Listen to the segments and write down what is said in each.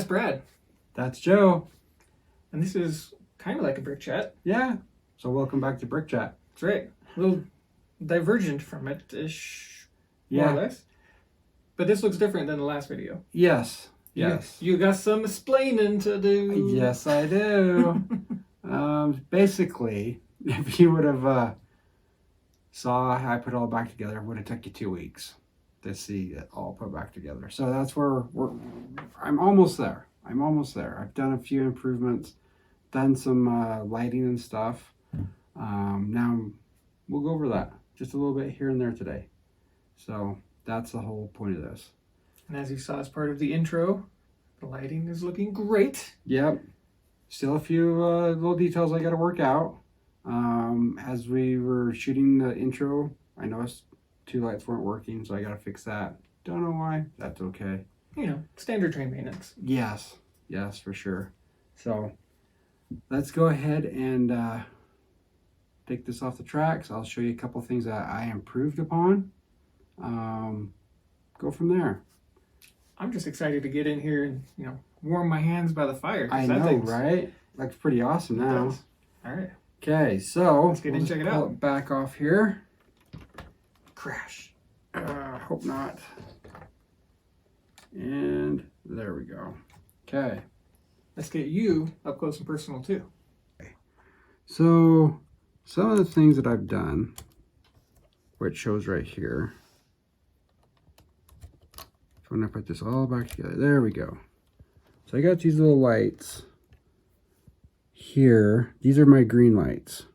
That's Brad. That's Joe. And this is kind of like a brick chat. Yeah. So welcome back to Brick Chat. That's right. A little divergent from it-ish, more or less. But this looks different than the last video. Yes. Yes. You got some explaining to do. Yes, I do. Basically, if you would have saw how I put it all back together, it would have took you 2 weeks to see it all put back together. So that's where I'm almost there. I've done a few improvements, done some lighting and stuff. Now we'll go over that just a little bit here and there today. So that's the whole point of this. And as you saw as part of the intro, the lighting is looking great. Yep. Still a few little details I got to work out. As we were shooting the intro, I noticed 2 lights weren't working, so I got to fix that. Don't know why. That's okay. You know, standard train maintenance. Yes, for sure. So let's go ahead and take this off the tracks. I'll show you a couple things that I improved upon. Go from there. I'm just excited to get in here and, warm my hands by the fire. I know, right? Looks pretty awesome now. All right. Okay, so let's get in and check it out. Back off here. Crash. Hope not. And there we go. Okay. Let's get you up close and personal too. So some of the things that I've done, where it shows right here. So when I put this all back together, there we go. So I got these little lights here. These are my green lights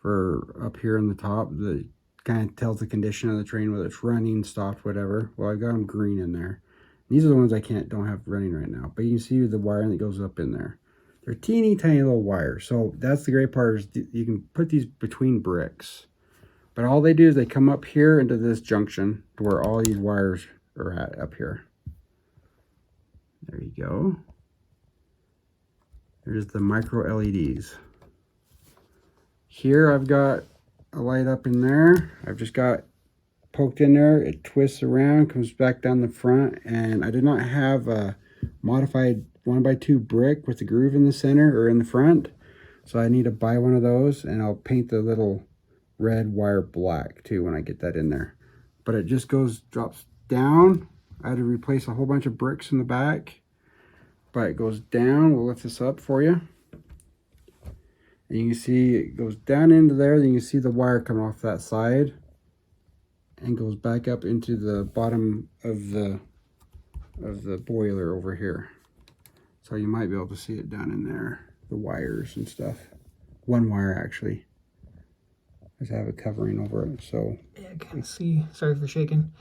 for up here on the top that kind of tells the condition of the train, whether it's running, stopped, whatever. Well, I got them green in there. These are the ones I don't have running right now, but you can see the wiring that goes up in there. They're teeny tiny little wires. So that's the great part, is you can put these between bricks. But all they do is they come up here into this junction to where all these wires are at up here. There you go. There's the micro LEDs. Here I've got a light up in there. I've just got poked in there. It twists around, comes back down the front, and I did not have a modified 1x2 brick with the groove in the center or in the front. So I need to buy one of those, and I'll paint the little red wire black too when I get that in there. But it just drops down. I had to replace a whole bunch of bricks in the back, but it goes down. We'll lift this up for you. And you can see it goes down into there. Then you can see the wire coming off that side and goes back up into the bottom of the boiler over here. So you might be able to see it down in there, the wires and stuff. One wire actually. Just have it covering over it. So yeah, I can see. Sorry for shaking.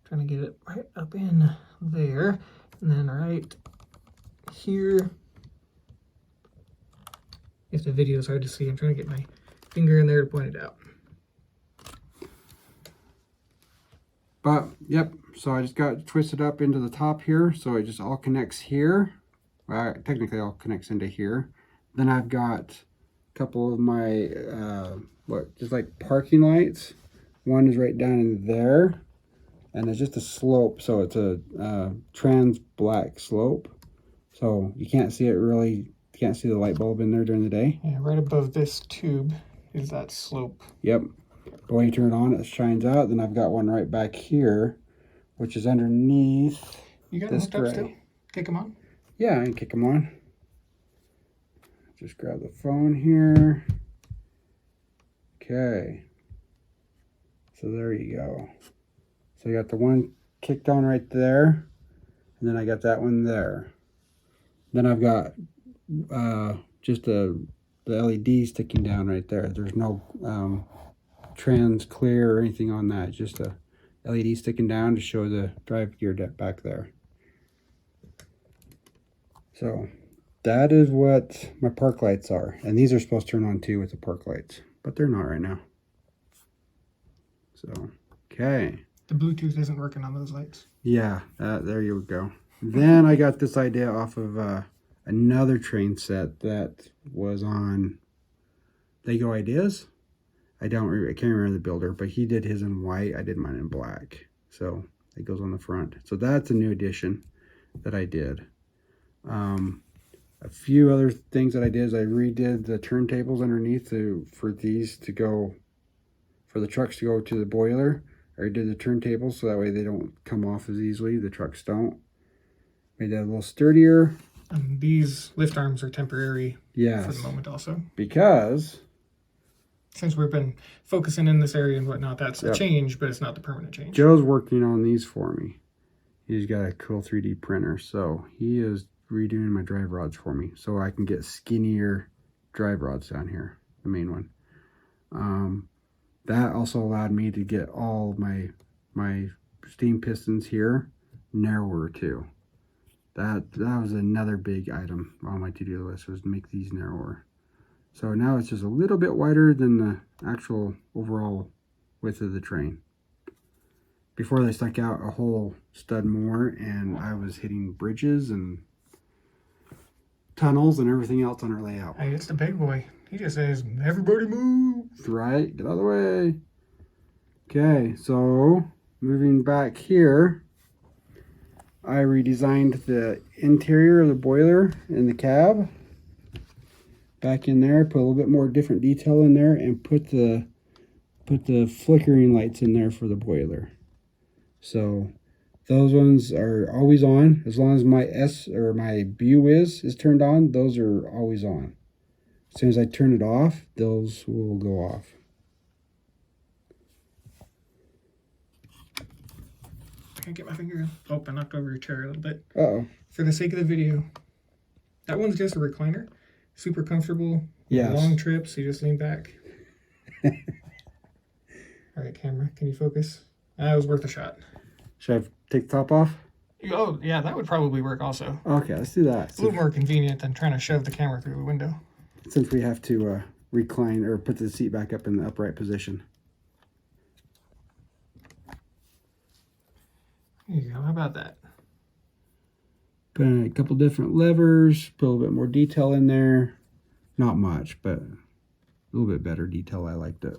Trying to get it right up in there, and then right here. If the video is hard to see, I'm trying to get my finger in there to point it out. But yep, so I just got twisted up into the top here, so it just all connects here. Well, technically all connects into here. Then I've got a couple of my just like parking lights. One is right down in there, and it's just a slope, so it's a trans black slope, so you can't see it really. You can't see the light bulb in there during the day. Yeah, right above this tube is that slope. Yep. But when you turn it on, it shines out. Then I've got one right back here, which is underneath. You got them hooked up still? Kick them on? Yeah, I can kick them on. Just grab the phone here. Okay. So there you go. So you got the one kicked on right there, and then I got that one there. Then I've got just the LED sticking down right there. There's no trans clear or anything on that. Just a LED sticking down to show the drive gear back there. So that is what my park lights are, and these are supposed to turn on too with the park lights, but they're not right now. So okay, the Bluetooth isn't working on those lights. Yeah, there you go. Then I got this idea off of another train set that was on Lego Ideas. I can't remember the builder, but he did his in white. I did mine in black. So it goes on the front. So that's a new addition that I did. A few other things that I did is I redid the turntables underneath for the trucks to go to the boiler. I redid the turntables so that way they don't come off as easily. The trucks don't. Made that a little sturdier. And these lift arms are temporary for the moment also. Because since we've been focusing in this area and whatnot, that's a change, but it's not the permanent change. Joe's working on these for me. He's got a cool 3D printer, so he is redoing my drive rods for me so I can get skinnier drive rods down here, the main one. That also allowed me to get all my steam pistons here narrower too. That was another big item on my to-do list, was to make these narrower. So now it's just a little bit wider than the actual overall width of the train. Before they stuck out a whole stud more, and I was hitting bridges and tunnels and everything else on our layout. Hey, it's the big boy. He just says, everybody move. That's right, get out of the way. Okay, so moving back here, I redesigned the interior of the boiler in the cab. Back in there, put a little bit more different detail in there, and put the flickering lights in there for the boiler. So those ones are always on. As long as my my BU is turned on, those are always on. As soon as I turn it off, those will go off. I can't get my finger. Oh, I knocked over your chair a little bit. Uh-oh. For the sake of the video, that one's just a recliner. Super comfortable. Yes. Long trips, you just lean back. All right, camera, can you focus? That was worth a shot. Should I take the top off? Oh, yeah, that would probably work also. Okay, let's do that. It's a little more convenient than trying to shove the camera through the window. Since we have to recline or put the seat back up in the upright position. There you go, how about that? Put in a couple different levers, put a little bit more detail in there. Not much, but a little bit better detail. I liked it.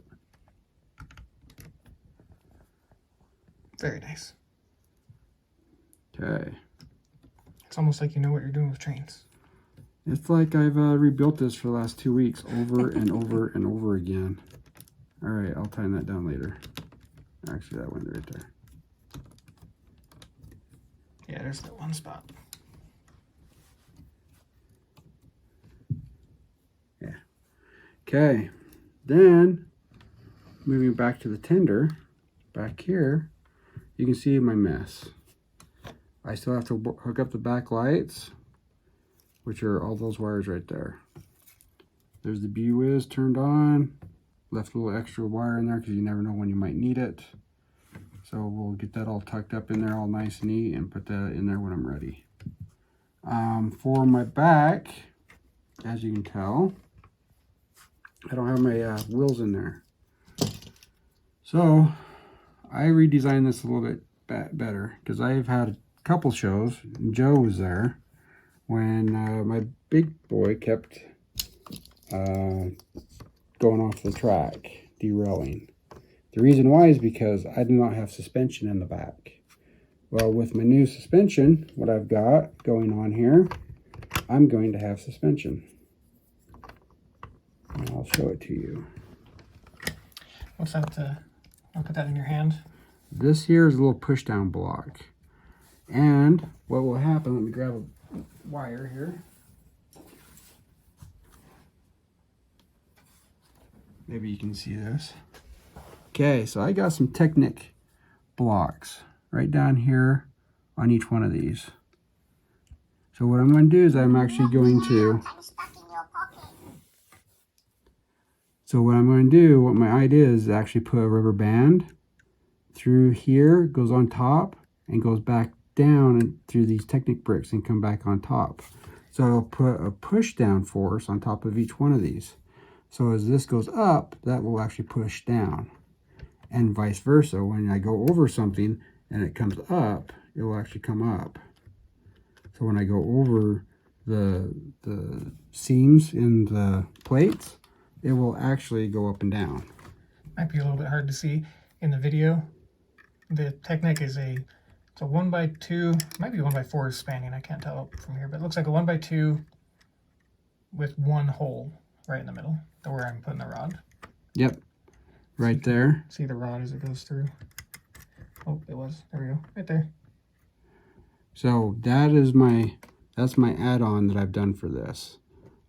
Very nice. Okay. It's almost like you know what you're doing with trains. It's like I've rebuilt this for the last 2 weeks over and over and over again. All right, I'll tighten that down later. Actually, that went right there. Yeah, there's that one spot. Yeah. Okay. Then, moving back to the tender, back here, you can see my mess. I still have to hook up the back lights, which are all those wires right there. There's the BU turned on. Left a little extra wire in there because you never know when you might need it. So we'll get that all tucked up in there all nice and neat and put that in there when I'm ready. For my back, as you can tell, I don't have my wheels in there. So I redesigned this a little bit better because I've had a couple shows. Joe was there when my big boy kept going off the track, derailing. The reason why is because I do not have suspension in the back. Well, with my new suspension, what I've got going on here, I'm going to have suspension. And I'll show it to you. What's that? I'll put that in your hand. This here is a little push down block. And what will happen, let me grab a wire here. Maybe you can see this. Okay, so I got some Technic blocks right down here on each one of these. So what I'm going to do is I'm actually going to... So what I'm going to do, what my idea is actually put a rubber band through here, goes on top, and goes back down and through these Technic bricks and come back on top. So I'll put a push down force on top of each one of these. So as this goes up, that will actually push down. And vice versa, when I go over something and it comes up, it will actually come up. So when I go over the seams in the plates, it will actually go up and down. Might be a little bit hard to see in the video. The Technic is a It's a 1x2, might be 1x4 spanning, I can't tell from here, but it looks like a 1x2 with one hole right in the middle, where I'm putting the rod. Yep, right there. See the rod as it goes through. Oh, it was. There we go. Right there. So that's my add-on that I've done for this.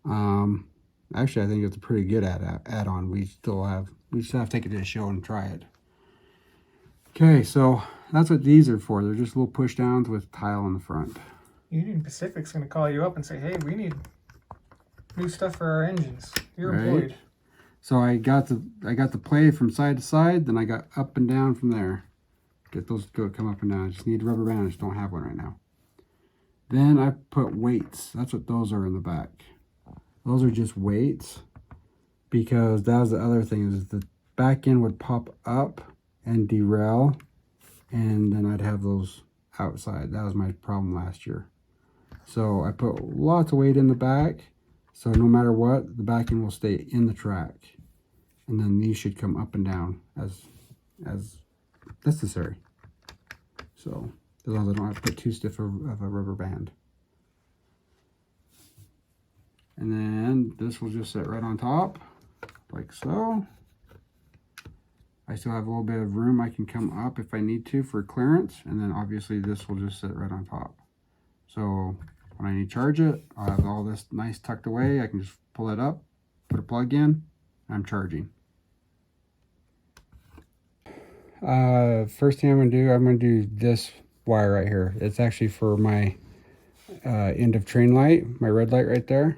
Actually, I think it's a pretty good add-on. We still have to take it to the show and try it. Okay, so that's what these are for. They're just little push downs with tile on the front. Union Pacific's going to call you up and say, hey, we need new stuff for our engines. You're Right. employed. So I got the play from side to side, then I got up and down from there. Get those to come up and down. I just need a rubber band. I just don't have one right now. Then I put weights. That's what those are in the back. Those are just weights, because that was the other thing, is the back end would pop up and derail, and then I'd have those outside. That was my problem last year. So I put lots of weight in the back, so no matter what, the back end will stay in the track, and then these should come up and down as necessary. So as long as I don't have to put too stiff of a rubber band. And then this will just sit right on top, like so. I still have a little bit of room. I can come up if I need to for clearance, and then obviously this will just sit right on top. So when I need to charge it, I'll have all this nice tucked away. I can just pull it up, put a plug in, and I'm charging. First thing I'm gonna do this wire right here. It's actually for my end of train light, my red light right there.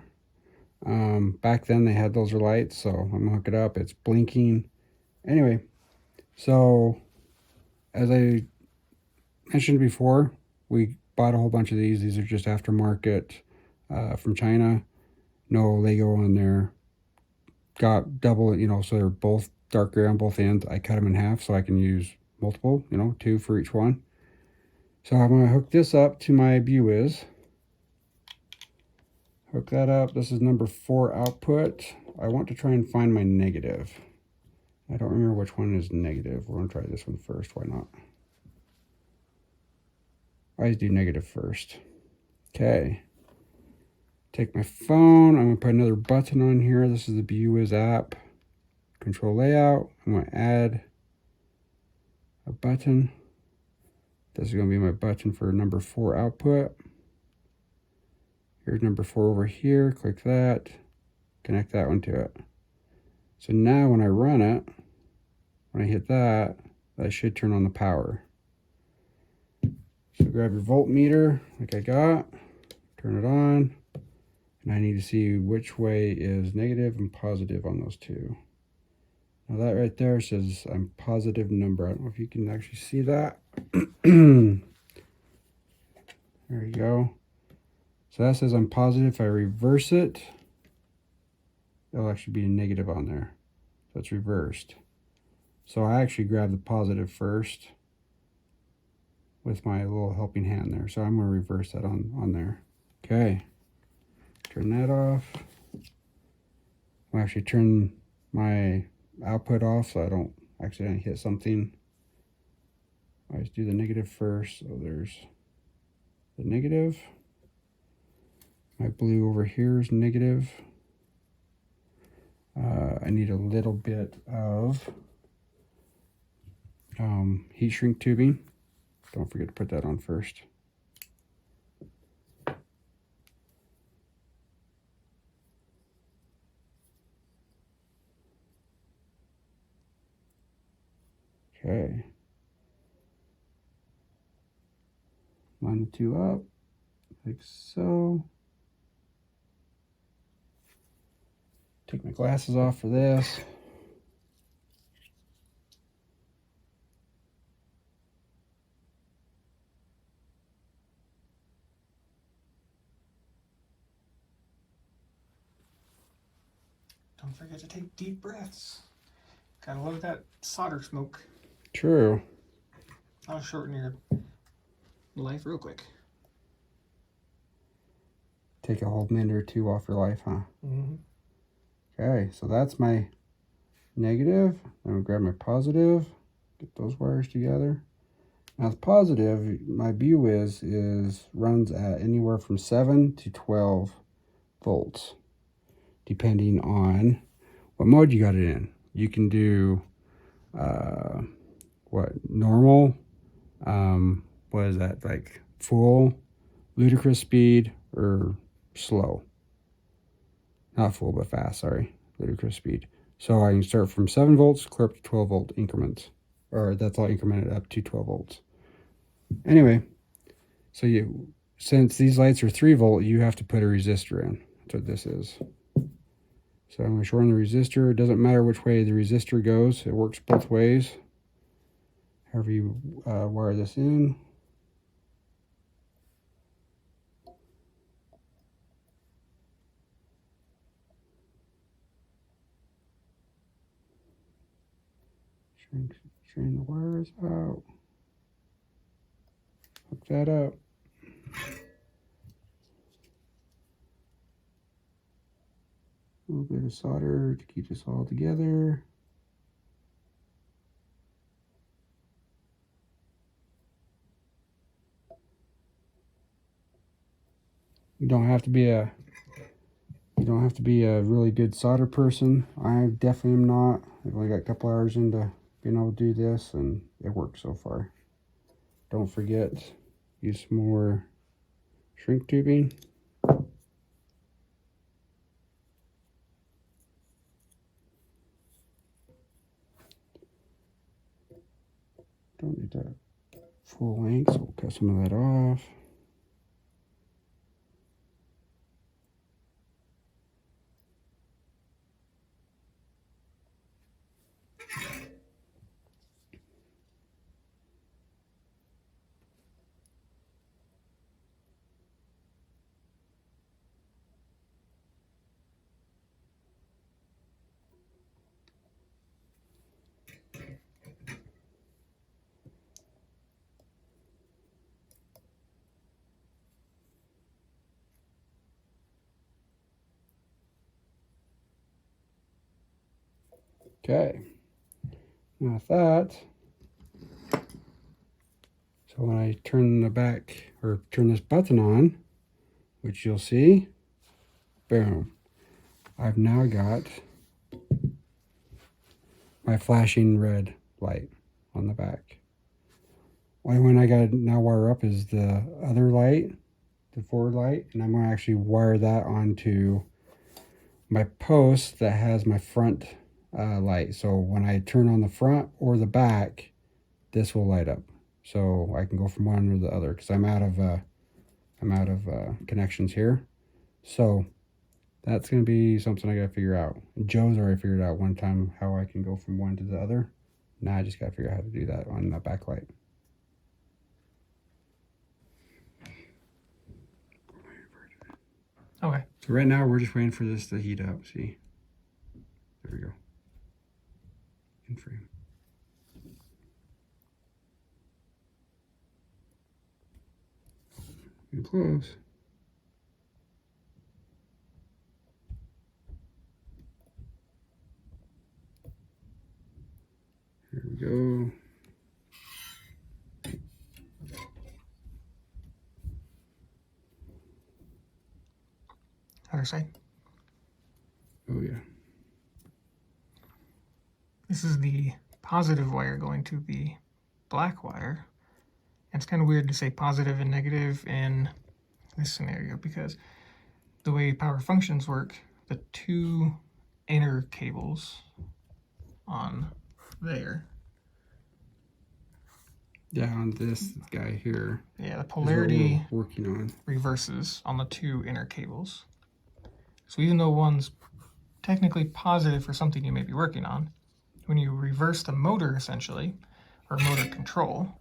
Back then they had those lights, so I'm gonna hook it up. It's blinking. Anyway, so as I mentioned before, we bought a whole bunch of these. These are just aftermarket from China. No Lego on there. Got double, so they're both dark gray on both ends. I cut them in half so I can use multiple, 2 for each one. So I'm going to hook this up to my BUIZ. Hook that up. This is number 4 output. I want to try and find my negative. I don't remember which one is negative. We're going to try this one first. Why not? I always do negative first. Okay. Take my phone. I'm going to put another button on here. This is the BUIZ app. Control layout. I'm going to add a button. This is going to be my button for number 4 output. Here's number 4 over here. Click that. Connect that one to it. So now when I run it, when I hit that, that should turn on the power. So grab your voltmeter, like I got, turn it on, and I need to see which way is negative and positive on those two. Now that right there says I'm positive number. I don't know if you can actually see that. There you go. So that says I'm positive. If I reverse it, it'll actually be a negative on there. So it's reversed. So I actually grabbed the positive first with my little helping hand there. So I'm going to reverse that on there. Okay. Turn that off. I'll actually turn my output off so I don't accidentally hit something. I just do the negative first. So there's the negative. My blue over here is negative. I need a little bit of heat shrink tubing. Don't forget to put that on first. Okay. Line the two up, like so. Take my glasses off for this. Don't forget to take deep breaths. Gotta love that solder smoke. True. I'll shorten your life real quick. Take a whole minute or two off your life, huh? Mm-hmm. Okay, so that's my negative. I'm gonna grab my positive, get those wires together. Now the positive, my view is runs at anywhere from 7 to 12 volts, depending on what mode you got it in. You can do normal, what is that, like full, ludicrous speed, or slow. Not full, but fast, sorry. Ludicrous speed. So I can start from 7 volts, clear up to 12 volt increments. Or that's all incremented up to 12 volts. Anyway, so since these lights are 3 volt, you have to put a resistor in. That's what this is. So I'm going to shorten the resistor. It doesn't matter which way the resistor goes. It works both ways. However you wire this in. Strain the wires out. Hook that up. A little bit of solder to keep this all together. You don't have to be a really good solder person. I definitely am not. I've only got a couple hours into being able to do this, and it works so far. Don't forget, use some more shrink tubing. Don't need that full length, so we'll cut some of that off. Okay, now with that, so when I turn the back, or turn this button on, which you'll see, boom, I've now got my flashing red light on the back. Only one I got to now wire up is the other light, the forward light, and I'm going to actually wire that onto my post that has my front light. So when I turn on the front or the back, this will light up. So I can go from one or the other because I'm out of connections here. So that's going to be something I got to figure out. Joe's already figured out one time how I can go from one to the other. Now I just got to figure out how to do that on that backlight. Okay. So right now we're just waiting for this to heat up. See? There we go. In frame. Getting close. Here we go. Other side. Oh yeah. This is the positive wire going to the black wire. And it's kind of weird to say positive and negative in this scenario because the way power functions work, the two inner cables on there. Yeah, on this guy here. Yeah, the polarity working on reverses on the two inner cables. So even though one's technically positive for something you may be working on, when you reverse the motor essentially, or motor control,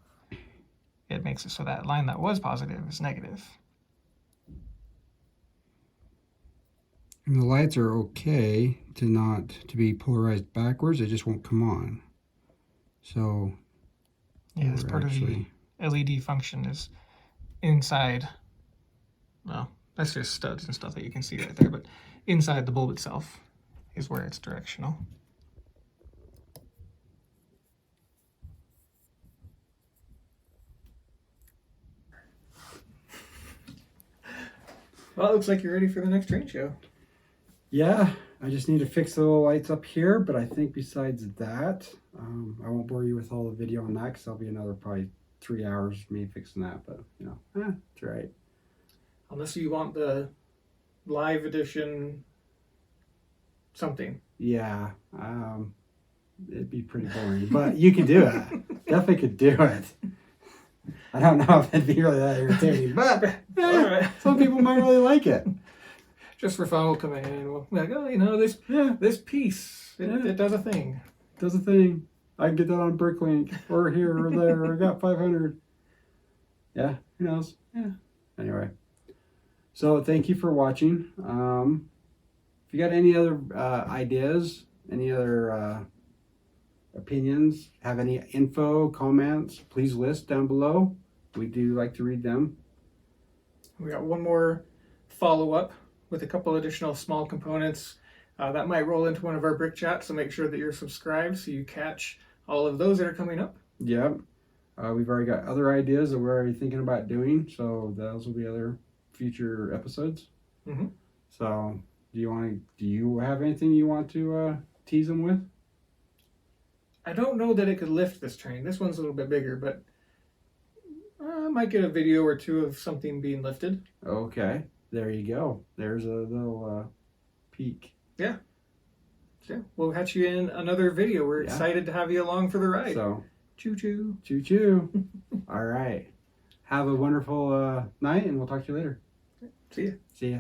it makes it so that line that was positive is negative. And the lights are okay to be polarized backwards, they just won't come on. So yeah, this part of the LED function is inside, well, that's just studs and stuff that you can see right there, but inside the bulb itself is where it's directional. Well, it looks like you're ready for the next train show. Yeah, I just need to fix the little lights up here, but I think besides that, I won't bore you with all the video on that because that'll be another probably 3 hours of me fixing that, but you know, it's all right. Unless you want the live edition something. Yeah, it'd be pretty boring, but you could do it. Definitely could do it. I don't know if it'd be really that entertaining, but All right. some people might really like it. Just for fun, we'll come in and we'll be like, oh, you know, this piece, it does a thing. Does a thing. I can get that on Bricklink or here or there. Or I got 500. Yeah, who knows? Yeah. Anyway, so thank you for watching. If you got any other ideas, any other opinions, have any info, comments, please list down below. We do like to read them. We got one more follow-up with a couple additional small components that might roll into one of our brick chats, so make sure that you're subscribed so you catch all of those that are coming up. Yep. We've already got other ideas that we're already thinking about doing, so those will be other future episodes. Mm-hmm. So do you have anything you want to tease them with? I don't know that it could lift this train. This one's a little bit bigger, but I might get a video or two of something being lifted. Okay. There you go. There's a little peek. Yeah. We'll catch you in another video. We're excited to have you along for the ride. So, choo-choo. Choo-choo. All right. Have a wonderful night, and we'll talk to you later. See ya. See ya.